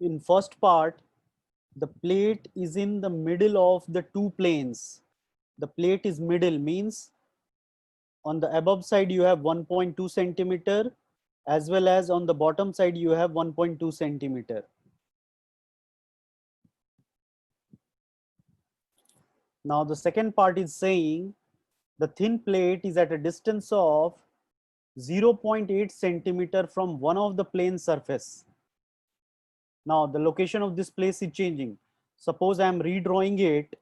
In first part, the plate is in the middle of the two planes. The plate is middle means on the above side you have 1.2 centimeter, as well as on the bottom side you have 1.2 centimeter. Now the second part is saying the thin plate is at a distance of 0.8 centimeter from one of the plane surface. Now the location of this place is changing. Suppose I am redrawing it.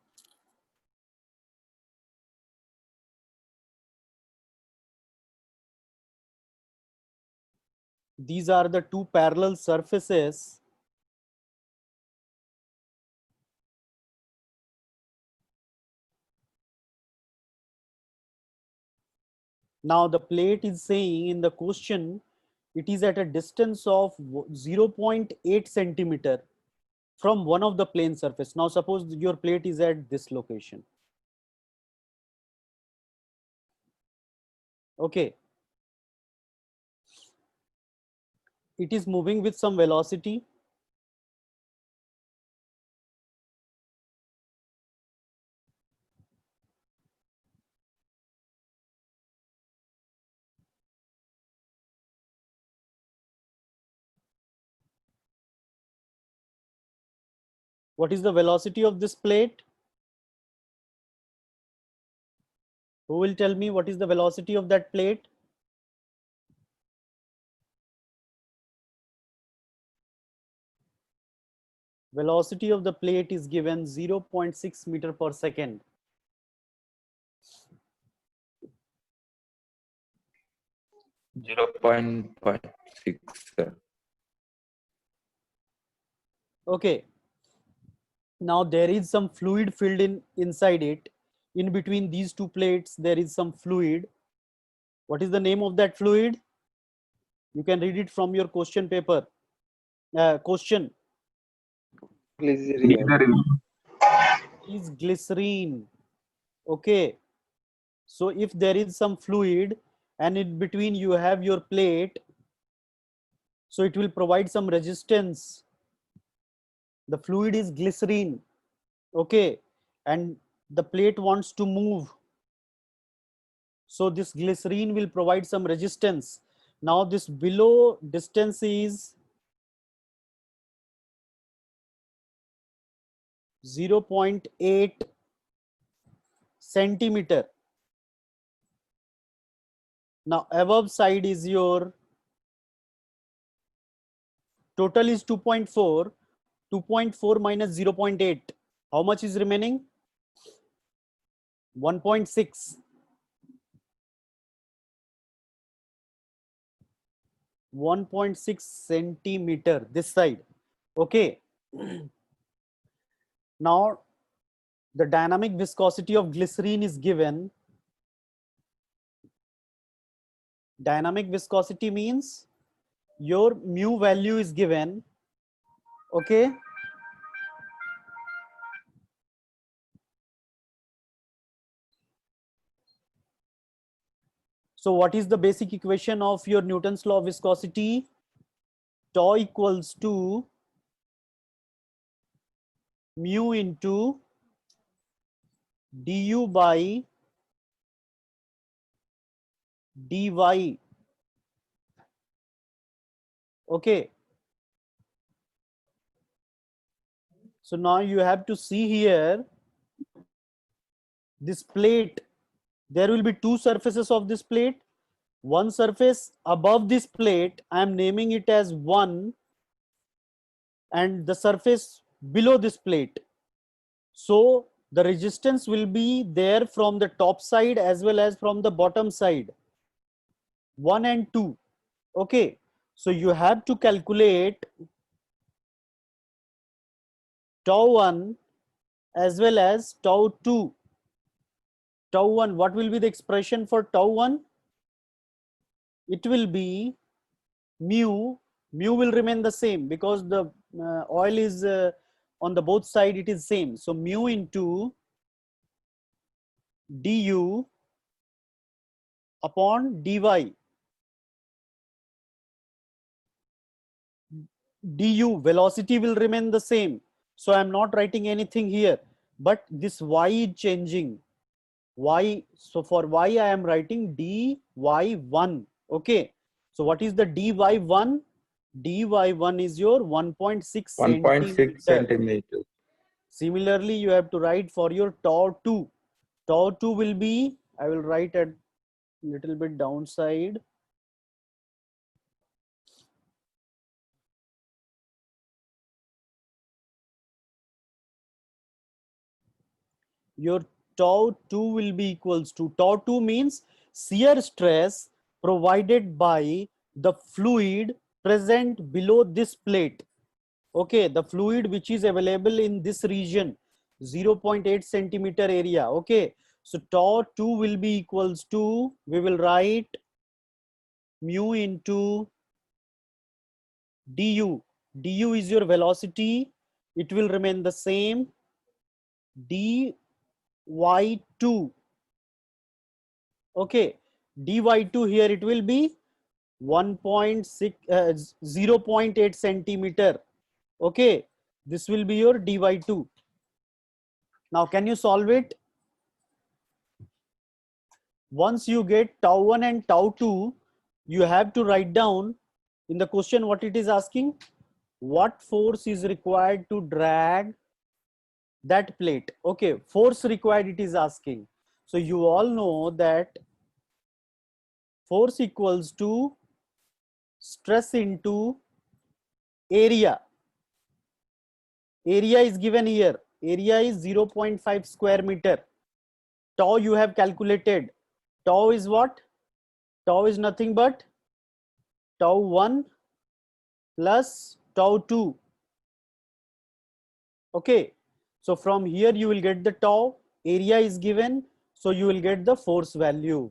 These are the two parallel surfaces. Now the plate is saying in the question, it is at a distance of 0.8 centimeter from one of the plane surface. Now suppose your plate is at this location. Okay. It is moving with some velocity. What is the velocity of this plate? Who will tell me what is the velocity of that plate? Velocity of the plate is given 0.6 meter per second. 0.6, sir. Okay. Now there is some fluid filled inside it. In between these two plates, there is some fluid. What is the name of that fluid? You can read it from your question paper. Question Glycerin. is glycerine. Okay. So if there is some fluid and in between you have your plate, so it will provide some resistance. The fluid is glycerine. Okay. And the plate wants to move. So this glycerine will provide some resistance. Now this below distance is 0.8 centimeter. Now above side is your total is 2.4. 2.4 minus 0.8. How much is remaining? 1.6. 1.6 centimeter this side. Okay. Now the dynamic viscosity of glycerine is given. Dynamic viscosity means your mu value is given. Okay. So what is the basic equation of your Newton's law of viscosity? Tau equals to mu into du by dy. Okay. So now you have to see here this plate. There will be two surfaces of this plate. One surface above this plate, I am naming it as 1, and the surface below this plate. So the resistance will be there from the top side as well as from the bottom side. 1 and 2. Okay. So you have to calculate tau 1 as well as tau 2. Tau 1, what will be the expression for tau 1? It will be mu. Mu will remain the same because the oil is on the both side, it is same. So mu into du upon dy. du, velocity will remain the same. So I'm not writing anything here, but this y is changing. Y, so for y I am writing dy1. Okay. So what is the dy1? dy1 is your 1.6 1.6 centimeter. centimeters. Similarly, you have to write for your tau2. Tau2 will be, I will write at little bit downside. Your tau2 will be equals to, tau2 means shear stress provided by the fluid present below this plate. Okay, the fluid which is available in this region, 0.8 centimeter area. Okay, so tau2 will be equals to, we will write mu into du. Du is your velocity, it will remain the same, dy2. Okay, dy2 here it will be 1.6 0.8 centimeter. Okay, this will be your dy2. Now can you solve it? Once you get tau1 and tau2, you have to write down in the question what it is asking. What force is required to drag that plate? Okay, force required it is asking. So you all know that force equals to stress into area. Area is given here. Area is 0.5 square meter. Tau you have calculated. Tau is what? Tau is nothing but tau1 plus tau2. Okay. So from here you will get the tau. Area is given. So you will get the force value.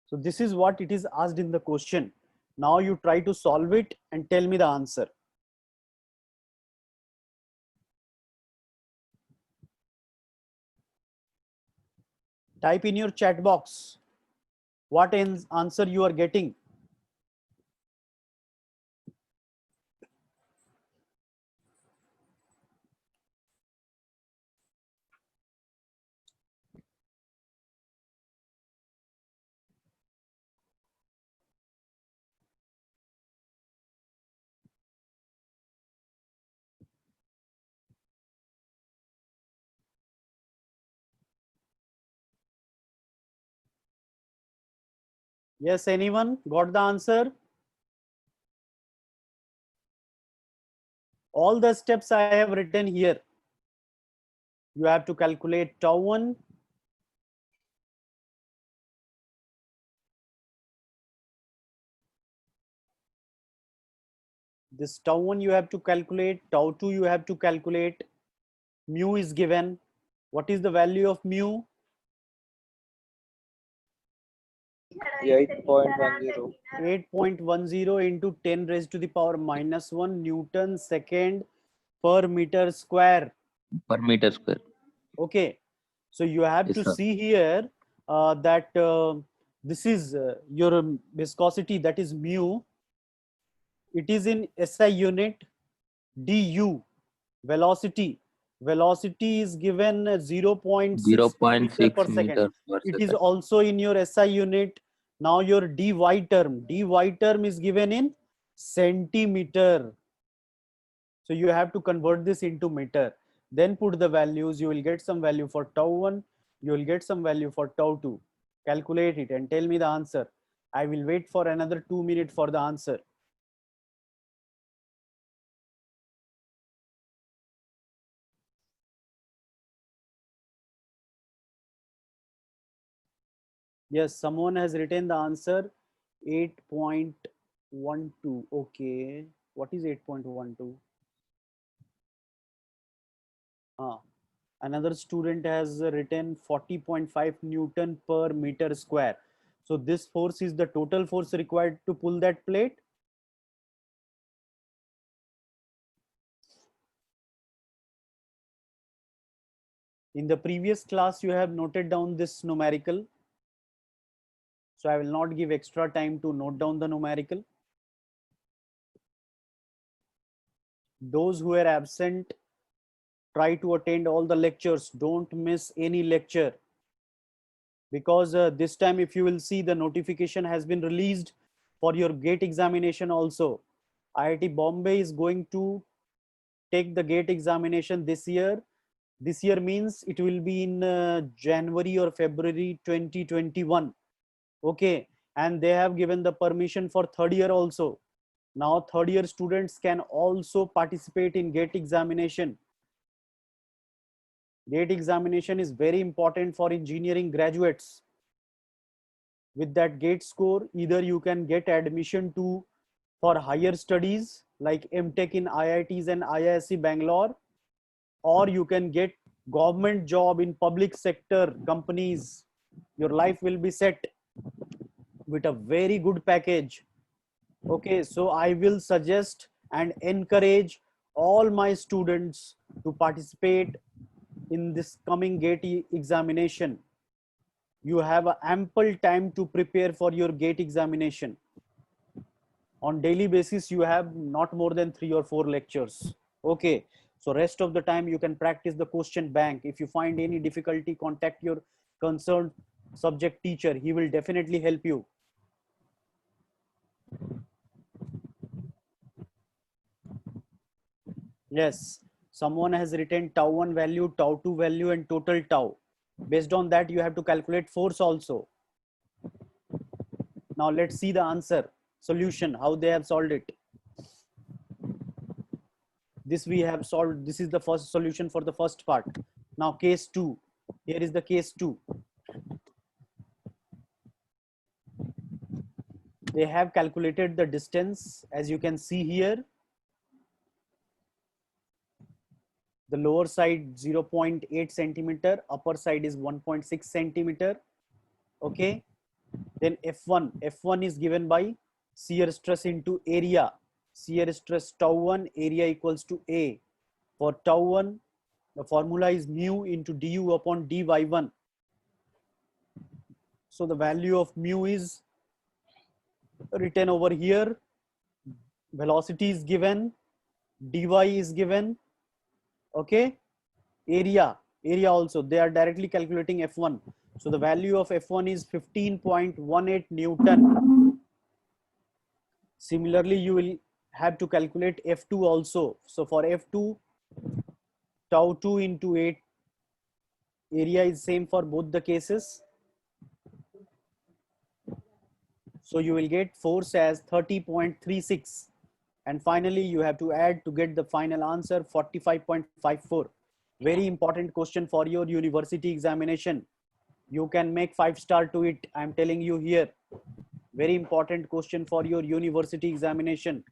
So this is what it is asked in the question. Now you try to solve it and tell me the answer. Type in your chat box what answer you are getting. Yes, anyone got the answer? All the steps I have written here. You have to calculate tau1. This tau1 you have to calculate, tau2 you have to calculate, mu is given. What is the value of mu? 8.10. 8.10 into 10 raised to the power minus 1 Newton second per meter square. Per meter square. Okay, so you have Yes, to sir. see here that this is your viscosity, that is mu. It is in SI unit. Du, velocity. Velocity is given 0.6 meter per 0.6 second. meters per It is second. also in your SI unit. Now your dy term is given in centimeter. So you have to convert this into meter. Then put the values. You will get some value for tau1. You will get some value for tau2. Calculate it and tell me the answer. I will wait for another 2 minutes for the answer. Yes, someone has written the answer 8.12. Okay, what is 8.12? Another student has written 40.5 Newton per meter square. So this force is the total force required to pull that plate. In the previous class, you have noted down this numerical. So I will not give extra time to note down the numerical. Those who are absent, try to attend all the lectures. Don't miss any lecture, because this time if you will see, the notification has been released for your gate examination also. IIT Bombay is going to take the gate examination this year. This year means it will be in January or February 2021. Okay, and they have given the permission for third year also. Now third year students can also participate in gate examination. Gate examination is very important for engineering graduates. With that gate score, either you can get admission to for higher studies like MTech in IITs and IISc Bangalore, or you can get government job in public sector companies. Your life will be set with a very good package. Okay, so I will suggest and encourage all my students to participate in this coming gate examination. You have a ample time to prepare for your gate examination. On daily basis, you have not more than 3 or 4 lectures. Okay, so rest of the time you can practice the question bank. If you find any difficulty, contact your concerned subject teacher. He will definitely help you. Yes, someone has written tau 1 value, tau 2 value, and total tau. Based on that, you have to calculate force also. Now let's see the answer, solution, how they have solved it. This we have solved. This is the first solution for the first part. Now case 2. Here is the case 2. They have calculated the distance, as you can see here. The lower side 0.8 centimeter, upper side is 1.6 centimeter. Okay. Then F1 is given by shear stress into area. Shear stress tau 1, area equals to A. For tau 1, the formula is mu into du upon dy1. So the value of mu is written over here. Velocity is given, dy is given. Okay, area also, they are directly calculating F1. So the value of F1 is 15.18 Newton. Similarly, you will have to calculate F2 also. So for F2, tau 2 into 8, area is same for both the cases. So you will get force as 30.36. And finally, you have to add to get the final answer 45.54. Very important question for your university examination. You can make 5-star to it. I'm telling you here. Very important question for your university examination.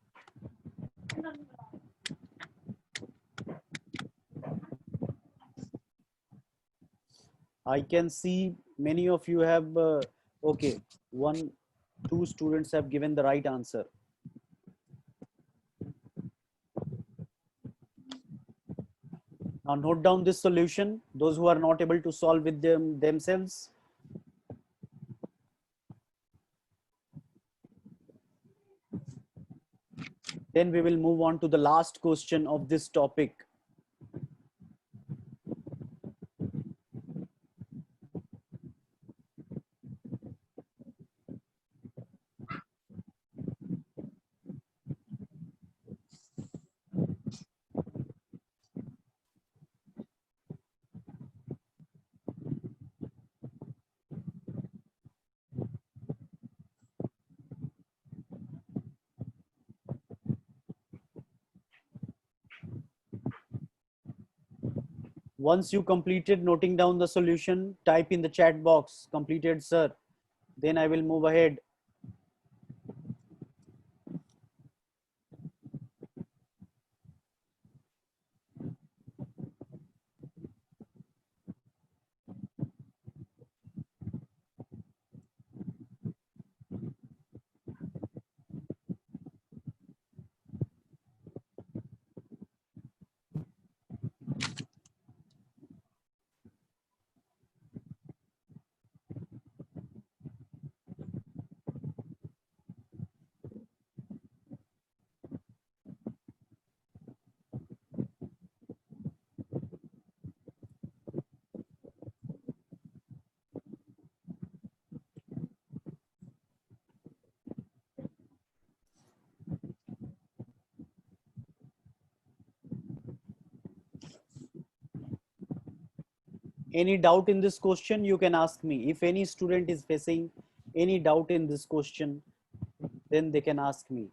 I can see many of you have, okay, 2 students have given the right answer. Now note down this solution. Those who are not able to solve with themselves. Then we will move on to the last question of this topic. Once you completed noting down the solution, type in the chat box, completed, sir. Then I will move ahead. Any doubt in this question, you can ask me. If any student is facing any doubt in this question, then they can ask me.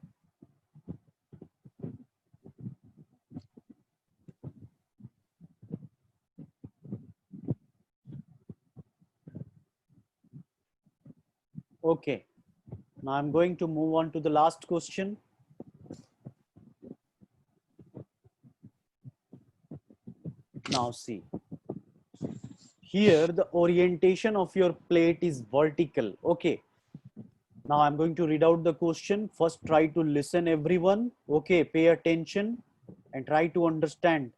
Okay, now I'm going to move on to the last question. Now see, here the orientation of your plate is vertical. Okay, now I'm going to read out the question. First, try to listen, everyone. Okay, pay attention and try to understand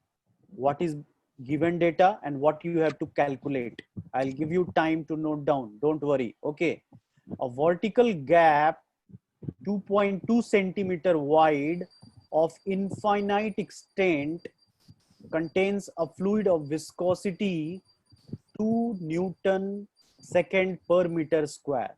what is given data and what you have to calculate. I'll give you time to note down. Don't worry. Okay, a vertical gap 2.2 centimeter wide of infinite extent contains a fluid of viscosity 2 Newton second per meter square.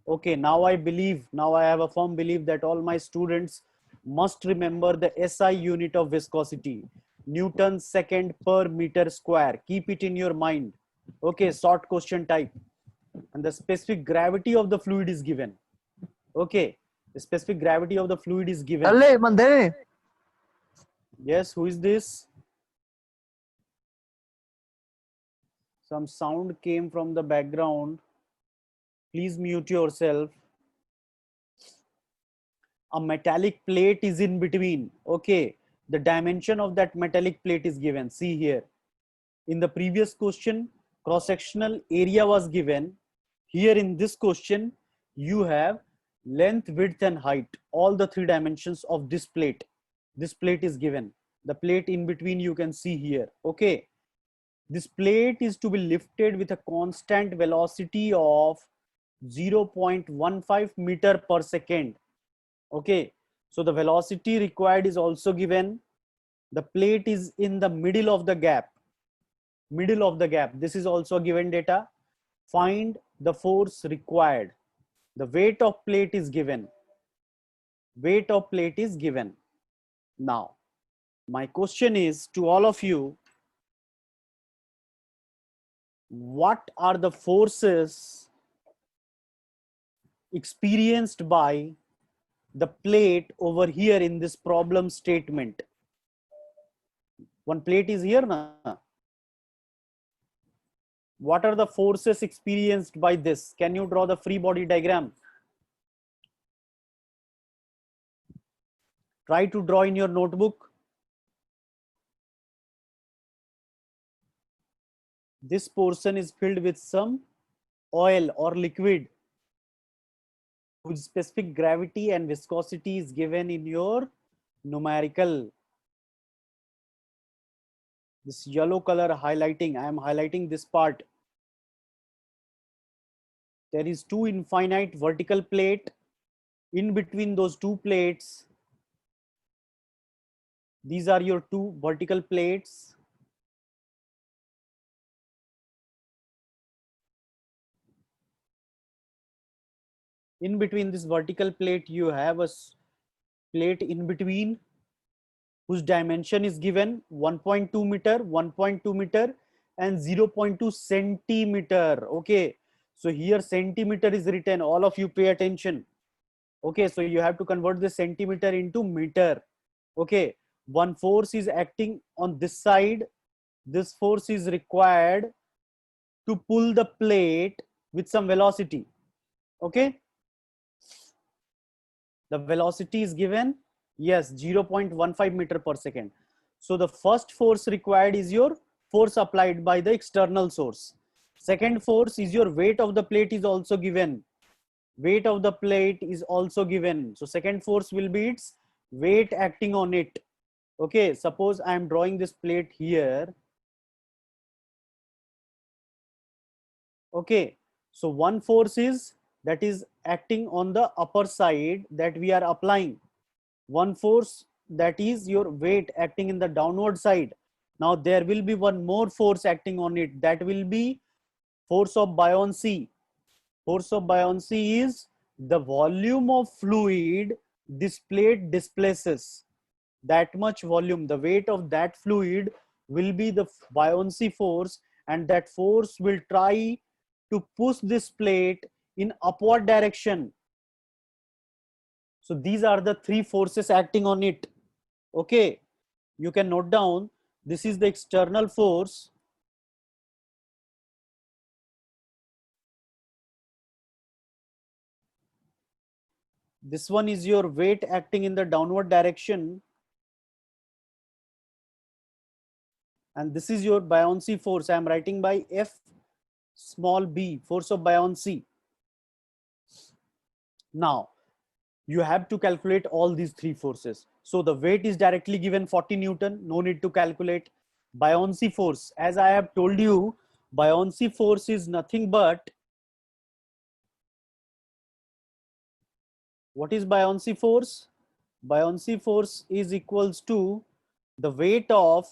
Okay, now I have a firm belief that all my students must remember the SI unit of viscosity, Newton second per meter square. Keep it in your mind. Okay, short question type. And the specific gravity of the fluid is given. Okay, the specific gravity of the fluid is given. Alle, Mandane. Yes, who is this? Some sound came from the background. Please mute yourself. A metallic plate is in between. Okay, the dimension of that metallic plate is given. See here. In the previous question, cross-sectional area was given. Here in this question, you have length, width, and height. All the three dimensions of this plate. This plate is given. The plate in between you can see here. Okay. This plate is to be lifted with a constant velocity of 0.15 meter per second. Okay, so the velocity required is also given. The plate is in the middle of the gap. This is also given data. Find the force required. The weight of plate is given. Now, my question is to all of you, what are the forces experienced by the plate over here in this problem statement? One plate is here now. What are the forces experienced by this? Can you draw the free body diagram? Try to draw in your notebook. This portion is filled with some oil or liquid whose specific gravity and viscosity is given in your numerical. This yellow color highlighting, I am highlighting this part. There is two infinite vertical plate. In between those two plates, these are your two vertical plates. In between this vertical plate, you have a plate in between whose dimension is given 1.2 meter, 1.2 meter and 0.2 centimeter. Okay, so here centimeter is written. All of you pay attention. Okay, so you have to convert the centimeter into meter. Okay, one force is acting on this side. This force is required to pull the plate with some velocity. Okay, the velocity is given, yes, 0.15 meter per second. So the first force required is your force applied by the external source. Second force is your weight of the plate is also given. Weight of the plate is also given. So second force will be its weight acting on it. Okay, suppose I am drawing this plate here. Okay, so one force is that is acting on the upper side that we are applying. One force that is your weight acting in the downward side. Now there will be one more force acting on it, that will be force of buoyancy. Force of buoyancy is the volume of fluid this plate displaces. That much volume, the weight of that fluid will be the buoyancy force, and that force will try to push this plate in upward direction. So these are the three forces acting on it. Okay, you can note down, this is the external force. This one is your weight acting in the downward direction. And this is your buoyancy force. I am writing by F small b, force of buoyancy. Now, you have to calculate all these three forces. So the weight is directly given 40 Newton, no need to calculate. Buoyancy force, as I have told you, buoyancy force is nothing but, what is buoyancy force? Buoyancy force is equals to the weight of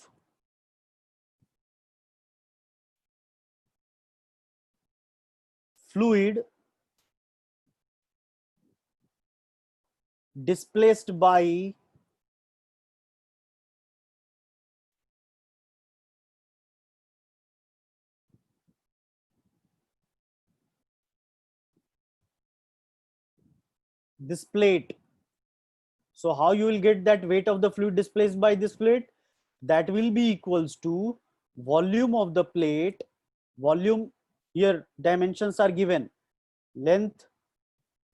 fluid displaced by this plate. So how you will get that weight of the fluid displaced by this plate? That will be equals to volume of the plate. Volume, here dimensions are given, length,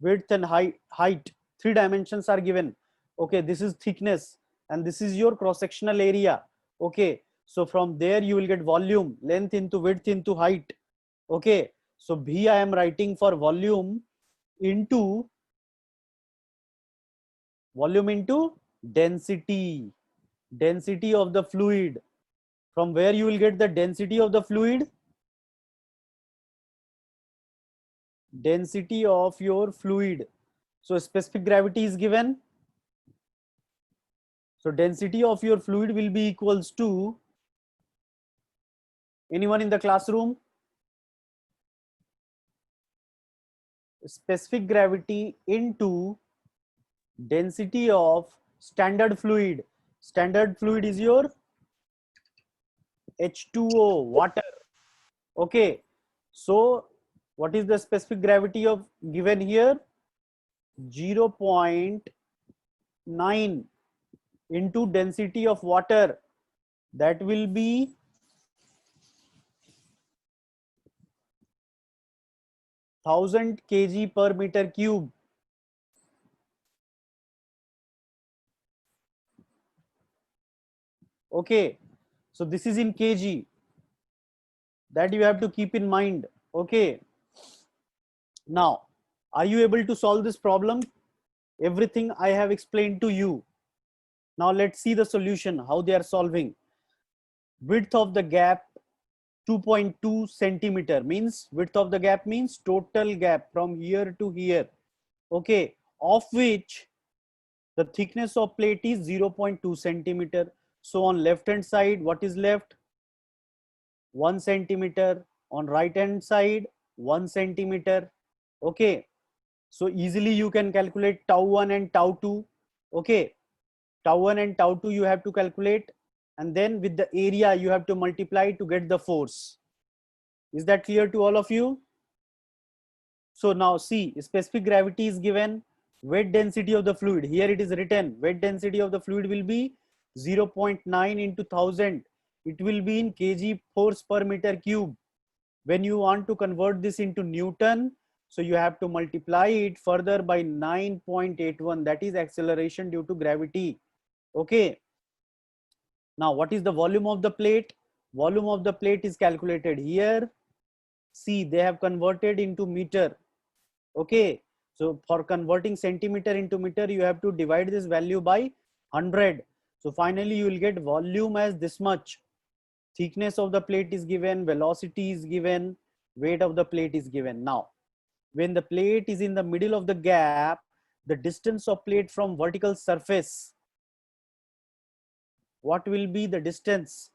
width and height. Three dimensions are given. Okay, this is thickness and this is your cross sectional area. Okay, so from there you will get volume, length into width into height. Okay, so B I am writing for volume into density, density of the fluid. From where you will get the density of the fluid? Density of your fluid. So specific gravity is given. So density of your fluid will be equals to, anyone in the classroom? Specific gravity into density of standard fluid. Standard fluid is your H2O, water. Okay, so what is the specific gravity of given here? 0.9 into density of water, that will be 1000 kg per meter cube. Okay, so this is in kg, that you have to keep in mind. Okay, now are you able to solve this problem? Everything I have explained to you. Now let's see the solution, how they are solving. Width of the gap 2.2 centimeter, means width of the gap means total gap from here to here. Okay, of which the thickness of plate is 0.2 centimeter. So on left hand side, what is left? 1 centimeter. On right hand side, 1 centimeter. Okay, so easily you can calculate tau 1 and tau 2. Okay, tau 1 and tau 2 you have to calculate, and then with the area you have to multiply to get the force. Is that clear to all of you? So now see, specific gravity is given, weight density of the fluid, here it is written, weight density of the fluid will be 0.9 into 1000. It will be in kg force per meter cube. When you want to convert this into Newton, so you have to multiply it further by 9.81, that is acceleration due to gravity. Okay, now what is the volume of the plate? Volume of the plate is calculated here. See, they have converted into meter. Okay, so for converting centimeter into meter, you have to divide this value by 100. So finally you will get volume as this much. Thickness of the plate is given, velocity is given, weight of the plate is given. Now when the plate is in the middle of the gap, the distance of plate from vertical surface, what will be the distance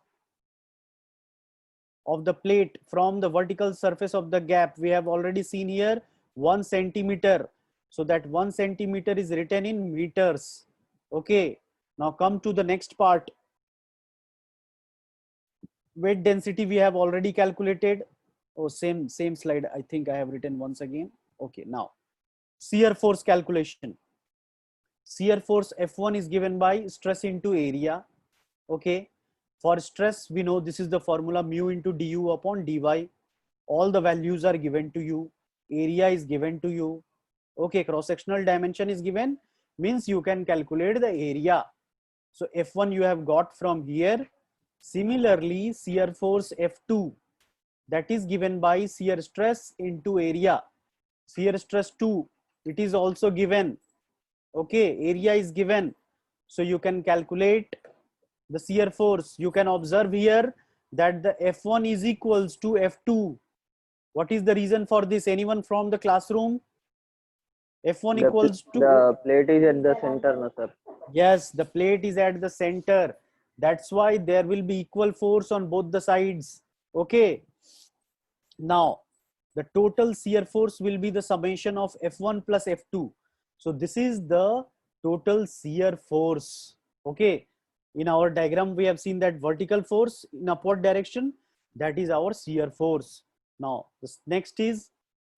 of the plate from the vertical surface of the gap? We have already seen here 1 centimeter. So that 1 centimeter is written in meters. Okay, now come to the next part. weight density we have already calculated. Oh, same slide. I think I have written once again. Okay, now shear force calculation. Shear force F1 is given by stress into area. Okay, for stress we know this is the formula mu into du upon dy. All the values are given to you. Area is given to you. Okay, cross sectional dimension is given, means you can calculate the area. So F1 you have got from here. Similarly, shear force F2, that is given by shear stress into area. Shear stress 2, it is also given. Okay, area is given. So you can calculate the shear force. You can observe here that the F1 is equals to F2. What is the reason for this? Anyone from the classroom? F1 equals to, The plate is at the center, no, sir. yes, the plate is at the center. That's why there will be equal force on both the sides. Okay. Now, the total shear force will be the summation of F1 plus F2. So this is the total shear force. Okay. In our diagram, we have seen that vertical force in upward direction, that is our shear force. Now, this next is,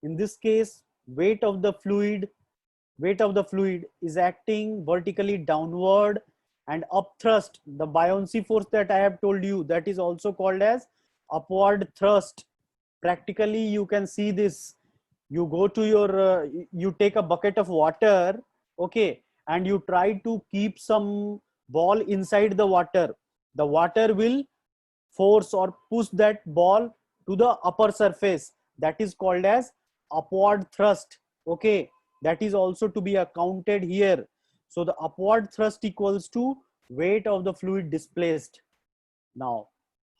in this case, weight of the fluid. Weight of the fluid is acting vertically downward and up thrust. The buoyancy force that I have told you, that is also called as upward thrust. Practically you can see this. You go to your you take a bucket of water, okay, and you try to keep some ball inside the water. The water will force or push that ball to the upper surface. That is called as upward thrust. Okay, that is also to be accounted here. So the upward thrust equals to weight of the fluid displaced. Now,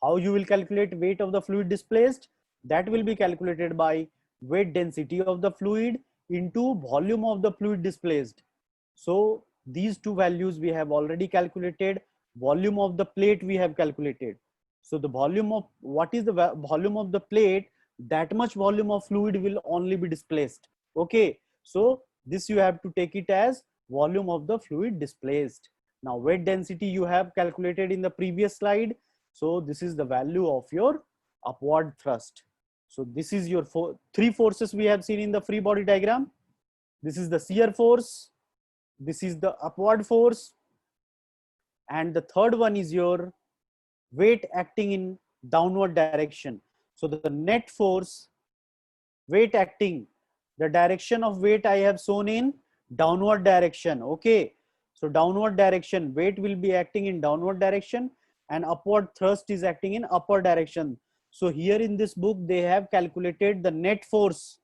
how you will calculate weight of the fluid displaced? That will be calculated by weight density of the fluid into volume of the fluid displaced. So these two values we have already calculated. Volume of the plate we have calculated. So the volume of, what is the volume of the plate? That much volume of fluid will only be displaced. Okay, so this you have to take it as volume of the fluid displaced. Now weight density you have calculated in the previous slide. So this is the value of your upward thrust. So this is your three forces we have seen in the free body diagram. This is the shear force, this is the upward force, and the third one is your weight acting in downward direction. So the net force, weight acting, the direction of weight I have shown in downward direction. Okay, so downward direction, weight will be acting in downward direction and upward thrust is acting in upper direction. So here in this book they have calculated the net force.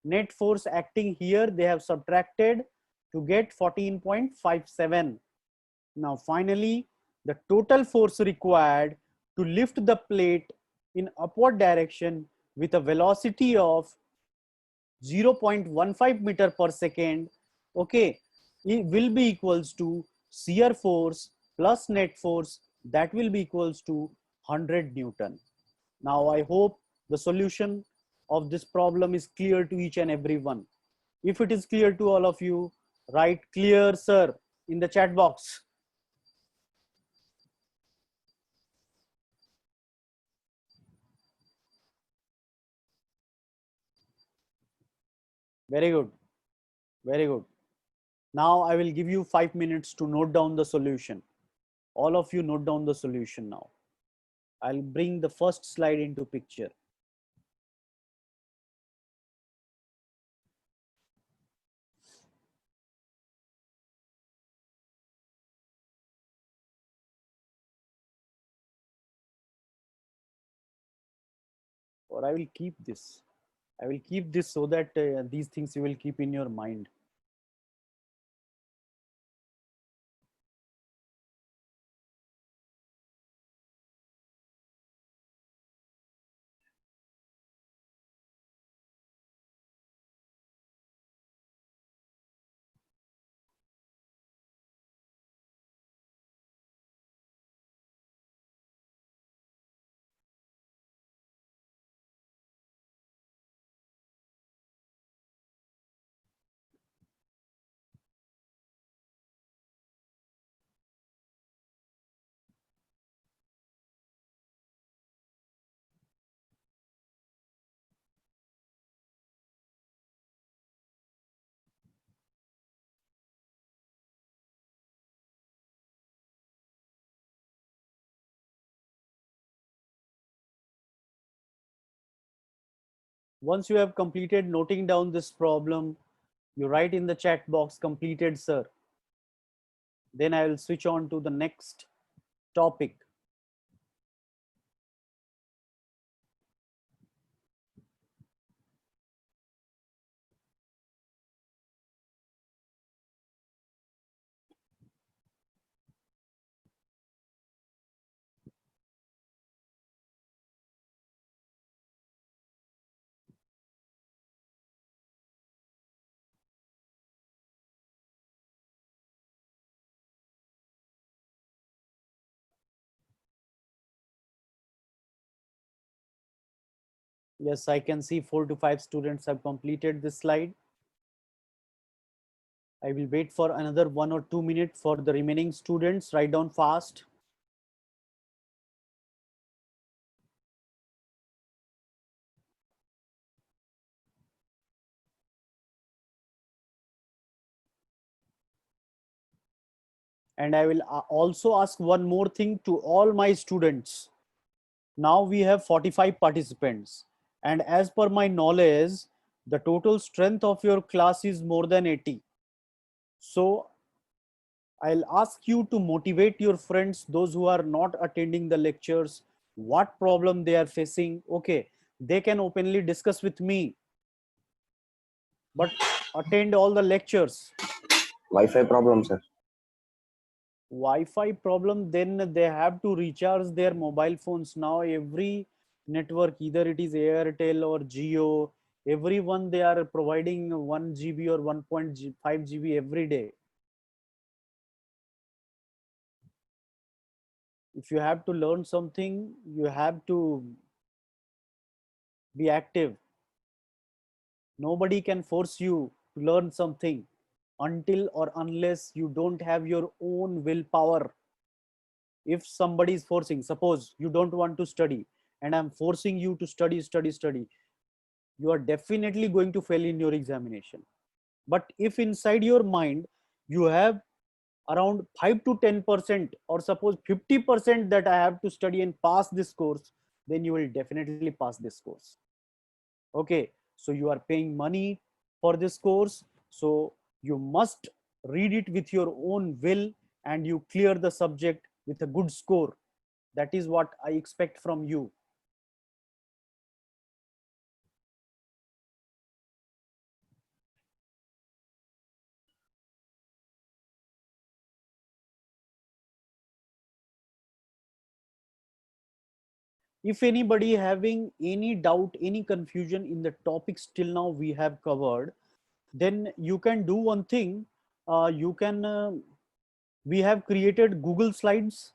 Net force acting here they have subtracted to get 14.57. Now finally, the total force required to lift the plate in upward direction with a velocity of 0.15 meter per second, okay, it will be equals to shear force plus net force, that will be equals to 100 Newton. Now I hope the solution of this problem is clear to each and every one. If it is clear to all of you, write clear sir in the chat box. Very good. Very good. Now I will give you 5 minutes to note down the solution. All of you note down the solution now. I'll bring the first slide into picture. Or I will keep this. I will keep this so that these things you will keep in your mind. Once you have completed noting down this problem, you write in the chat box, completed, sir. Then I will switch on to the next topic. Yes, I can see 4 to 5 students have completed this slide. I will wait for another 1 or 2 minutes for the remaining students. Write down fast. And I will also ask one more thing to all my students. Now we have 45 participants. And as per my knowledge, the total strength of your class is more than 80. So I'll ask you to motivate your friends, those who are not attending the lectures, what problem they are facing. Okay, they can openly discuss with me, but attend all the lectures. Wi-Fi problem, sir. Wi-Fi problem, then they have to recharge their mobile phones. Now every network, either it is Airtel or Jio, everyone they are providing 1 GB or 1.5 GB every day. If you have to learn something, you have to be active. Nobody can force you to learn something until or unless you don't have your own willpower. If somebody is forcing, suppose you don't want to study and I'm forcing you to study, you are definitely going to fail in your examination. But if inside your mind you have around 5 to 10% or suppose 50% that I have to study and pass this course, then you will definitely pass this course. Okay, so you are paying money for this course, so you must read it with your own will and you clear the subject with a good score. That is what I expect from you. If anybody having any doubt, any confusion in the topics till now we have covered, then you can do one thing. We have created Google Slides,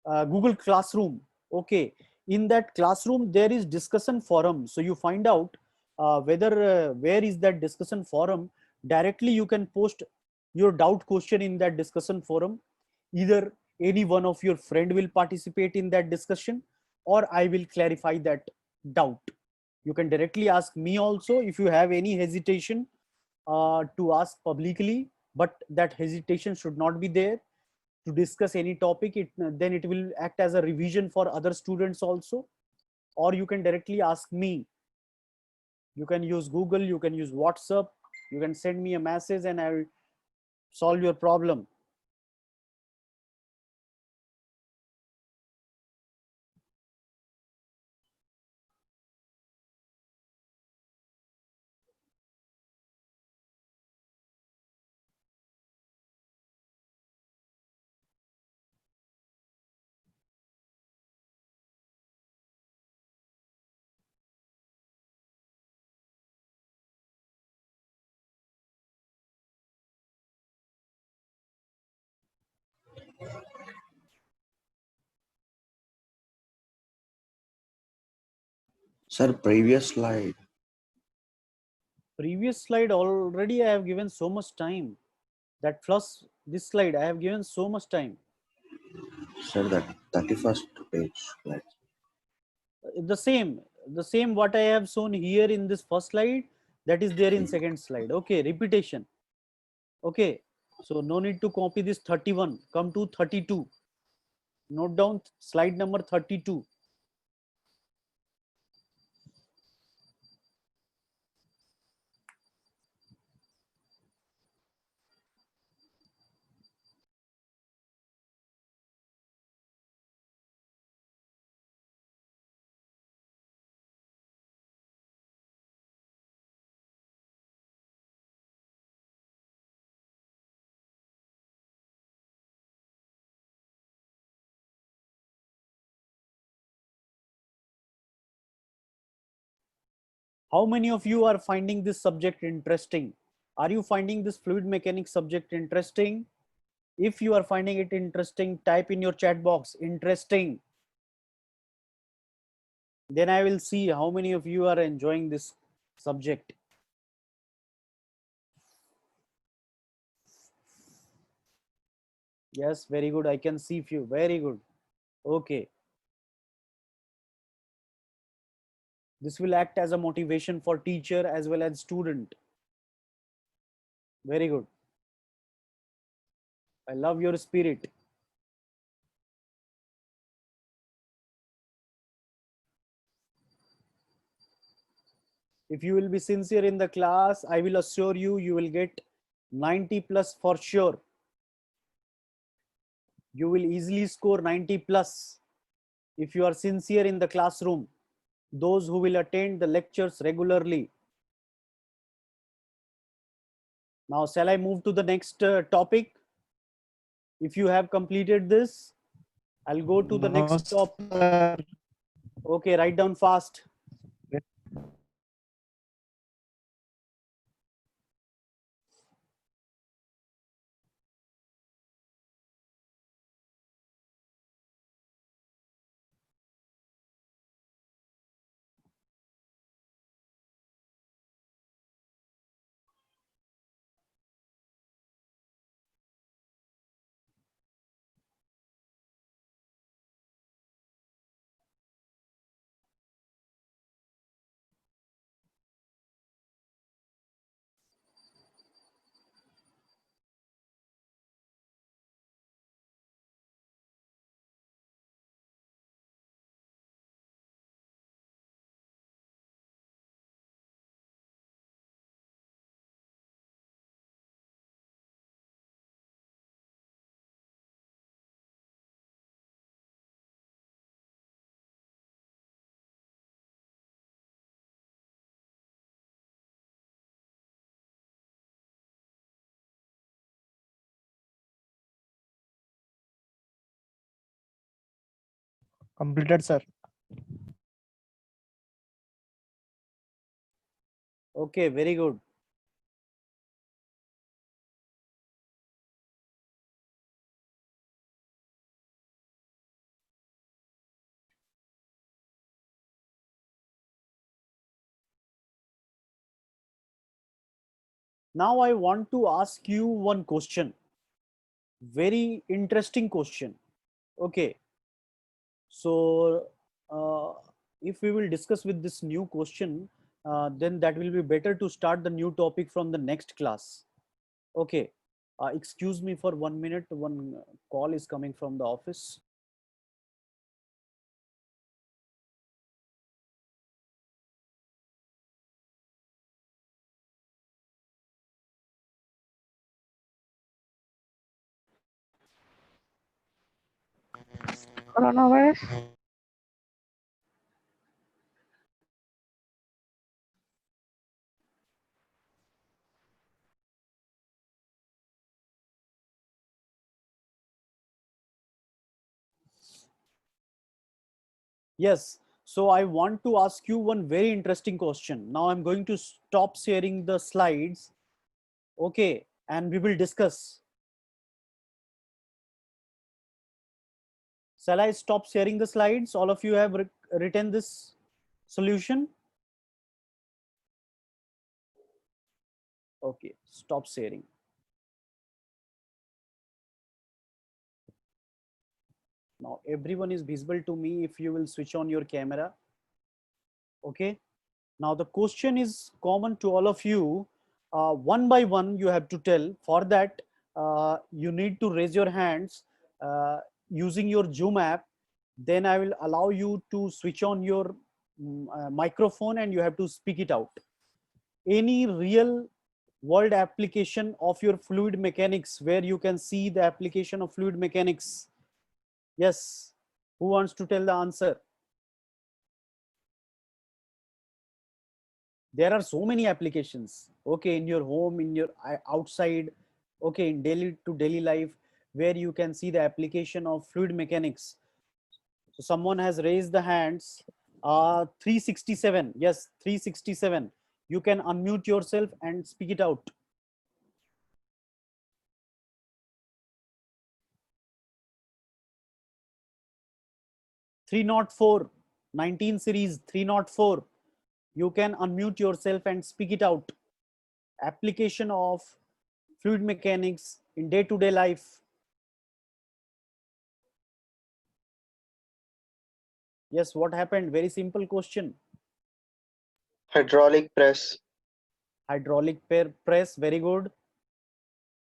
Google Classroom. Okay, in that classroom there is discussion forum. So you find out where is that discussion forum. Directly you can post your doubt question in that discussion forum. Either any one of your friend will participate in that discussion, or I will clarify that doubt. You can directly ask me also if you have any hesitation to ask publicly, but that hesitation should not be there to discuss any topic. Then it will act as a revision for other students also. Or you can directly ask me. You can use Google, you can use WhatsApp, you can send me a message and I will solve your problem. Sir, previous slide. Previous slide already I have given so much time. That plus this slide I have given so much time. Sir, that 31st page. Slide. The same what I have shown here in this first slide, that is there in second slide. Okay, repetition. Okay, so no need to copy this 31. Come to 32. Note down slide number 32. How many of you are finding this subject interesting? Are you finding this fluid mechanics subject interesting? If you are finding it interesting, type in your chat box, interesting. Then I will see how many of you are enjoying this subject. Yes, very good. I can see few. Very good. Okay. This will act as a motivation for teacher as well as student. Very good. I love your spirit. If you will be sincere in the class, I will assure you, you will get 90 plus for sure. You will easily score 90 plus if you are sincere in the classroom. Those who will attend the lectures regularly. Now, shall I move to the next topic? If you have completed this, I'll go to the next topic. Okay, write down fast. Completed, sir. Okay, very good. Now I want to ask you one question. Very interesting question. Okay. So if we will discuss with this new question, then that will be better to start the new topic from the next class. Okay. Excuse me for 1 minute. One call is coming from the office. Coronavirus. Yes. So I want to ask you one very interesting question. Now I'm going to stop sharing the slides. Okay. And we will discuss. Shall I stop sharing the slides? All of you have written this solution. Okay. Stop sharing. Now everyone is visible to me if you will switch on your camera. Okay. Now the question is common to all of you. One by one you have to tell. For that you need to raise your hands using your Zoom app. Then I will allow you to switch on your microphone and you have to speak it out. Any real world application of your fluid mechanics where you can see the application of fluid mechanics. Yes. Who wants to tell the answer? There are so many applications. Okay, in your home, in your outside, okay, in daily to daily life, where you can see the application of fluid mechanics. So someone has raised the hands. 367. Yes, 367. You can unmute yourself and speak it out. Three not four, 19 series 304. You can unmute yourself and speak it out. Application of fluid mechanics in day-to-day life. Yes, what happened? Very simple question. Hydraulic press. Hydraulic press, very good.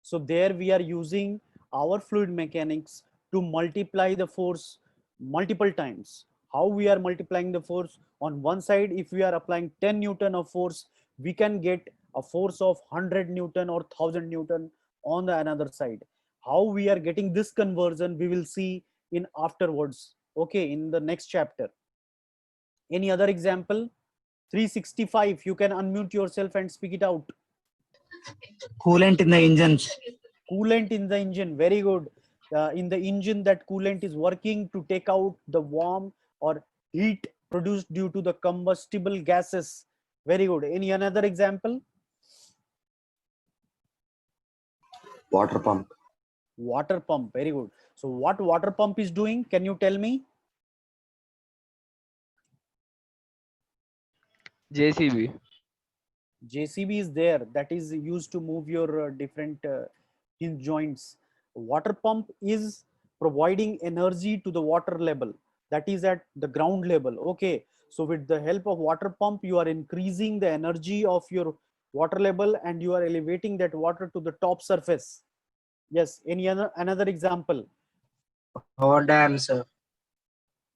So there we are using our fluid mechanics to multiply the force multiple times. How we are multiplying the force? On one side, if we are applying 10 Newton of force, we can get a force of 100 Newton or 1000 Newton on the another side. How we are getting this conversion, we will see in afterwards. Okay, in the next chapter. Any other example? 365, you can unmute yourself and speak it out. Coolant in the engines. Coolant in the engine, very good. In the engine, that coolant is working to take out the warm or heat produced due to the combustible gases. Very good. Any another example? Water pump. Water pump, very good. So what water pump is doing, can you tell me? JCB. JCB is there, that is used to move your different hinge joints. Water pump is providing energy to the water level, that is at the ground level. Okay, so with the help of water pump, you are increasing the energy of your water level and you are elevating that water to the top surface. Yes, any another example? Power dams.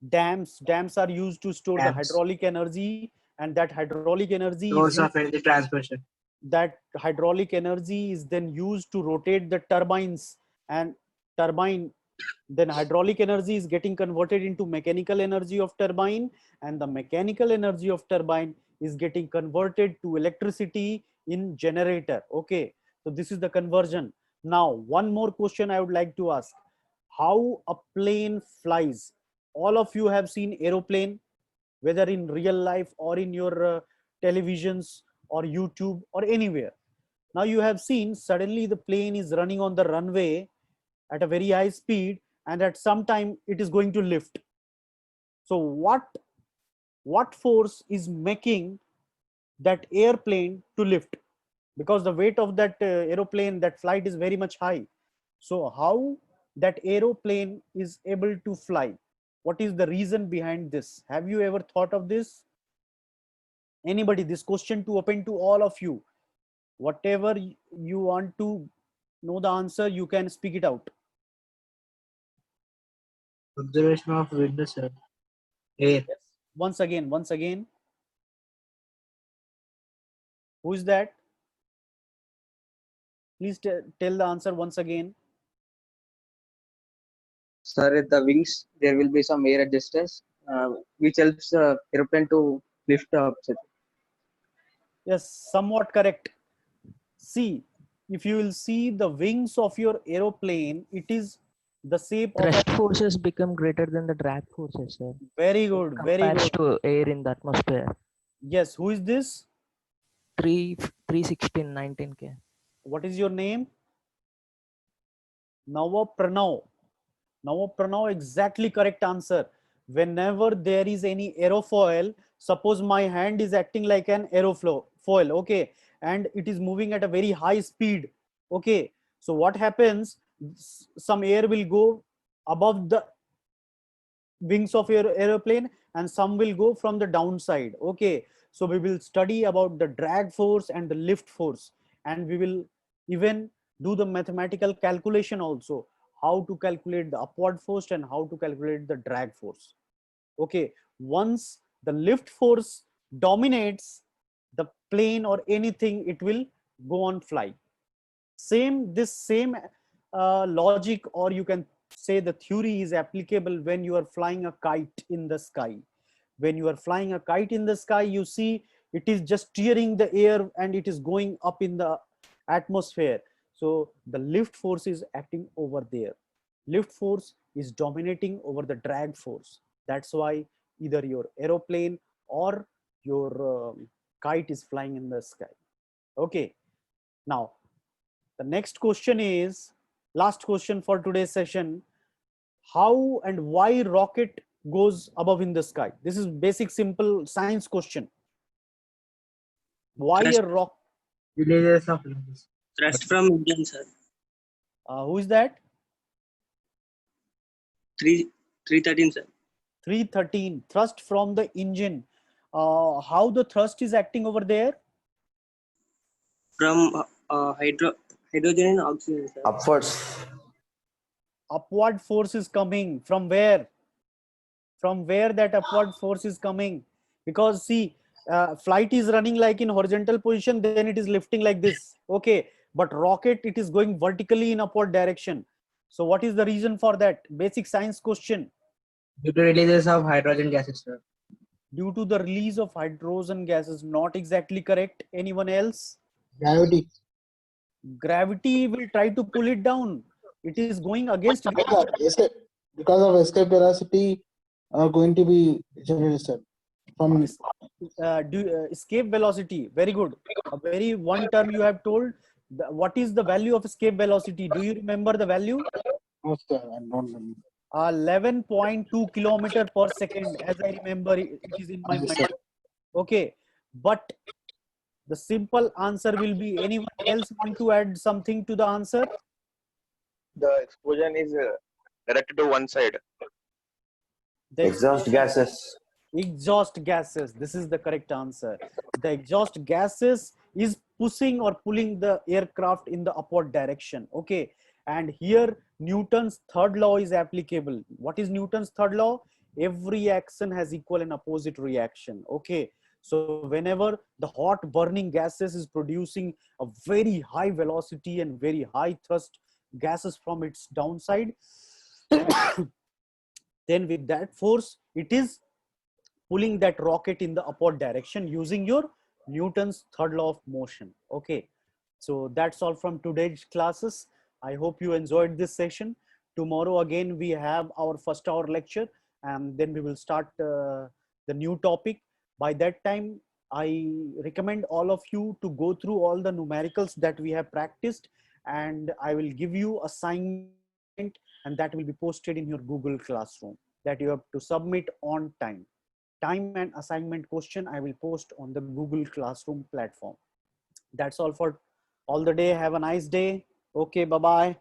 Dams are used to store the Dams. hydraulic energy, and that hydraulic energy is Source of energy transmission. that hydraulic energy is then used to rotate the turbines, and turbine, then hydraulic energy is getting converted into mechanical energy of turbine, and the mechanical energy of turbine is getting converted to electricity in generator. Okay, so this is the conversion. Now one more question I would like to ask: how a plane flies? All of you have seen aeroplane, whether in real life or in your televisions or YouTube or anywhere. Now you have seen suddenly the plane is running on the runway at a very high speed, and at some time it is going to lift. So what force is making that airplane to lift? Because the weight of that aeroplane, that flight is very much high. So how that aeroplane is able to fly? What is the reason behind this? Have you ever thought of this? Anybody? This question to open to all of you. Whatever you want to know the answer, you can speak it out. Observation of wind, sir. Air. Yes. Once again. Who is that? Please tell the answer once again. Sir, at the wings, there will be some air adjusters, which helps the airplane to lift up. Sir. Yes, somewhat correct. See, if you will see the wings of your aeroplane, it is the shape of a, Thrust forces become greater than the drag forces, sir. very good, very Compares good. to air in the atmosphere. Yes, who is this? 316, 19K. What is your name? Nava Pranav. Nava Pranav, exactly correct answer. Whenever there is any aerofoil, suppose my hand is acting like an aerofoil, okay, and it is moving at a very high speed, okay. So what happens? Some air will go above the wings of your aeroplane and some will go from the downside. Okay, so we will study about the drag force and the lift force, and we will even do the mathematical calculation also, how to calculate the upward force and how to calculate the drag force. Okay, once the lift force dominates the plane or anything, it will go on fly. This same logic, or you can say the theory, is applicable when you are flying a kite in the sky. When you are flying a kite in the sky, you see it is just steering the air and it is going up in the atmosphere. So the lift force is acting over there. Lift force is dominating over the drag force. That's why either your aeroplane or your kite is flying in the sky. Okay. Now, the next question is, last question for today's session. How and why rocket goes above in the sky? This is basic, simple science question. Why Thrust. a rock? Villages of Lagos. Thrust from engine, sir. Who is that? 313, sir. 313. Thrust from the engine. How the thrust is acting over there? From hydrogen and oxygen, sir. Upwards. Upward force is coming. From where? From where that upward force is coming? Because see, flight is running like in horizontal position, then it is lifting like this. Okay, but rocket, it is going vertically in upward direction. So what is the reason for that? Basic science question. Due to releases of hydrogen gases, sir. Due to the release of hydrogen gases. Not exactly correct. Anyone else? Gravity. Gravity will try to pull it down. It is going against Because of escape velocity are going to be generated from escape velocity. Very good. A very one term you have told. What is the value of escape velocity? Do you remember the value? no, sir, I don't remember. 11.2 kilometer per second. As I remember, it is in my Yes, mind. sir. Okay, but the simple answer will be, anyone else want to add something to the answer? The explosion is directed to one side. The Exhaust gases. exhaust gases. This is the correct answer. The exhaust gases is pushing or pulling the aircraft in the upward direction. Okay, and here Newton's third law is applicable. What is Newton's third law? Every action has equal and opposite reaction. Okay, so whenever the hot burning gases is producing a very high velocity and very high thrust gases from its downside, then with that force, it is pulling that rocket in the upward direction using your Newton's third law of motion. Okay, so that's all from today's classes. I hope you enjoyed this session. Tomorrow again we have our first hour lecture, and then we will start the new topic. By that time, I recommend all of you to go through all the numericals that we have practiced, and I will give you assignment, and that will be posted in your Google Classroom that you have to submit on time. Time and assignment question I will post on the Google Classroom platform. That's all for all the day. Have a nice day. Okay, bye-bye.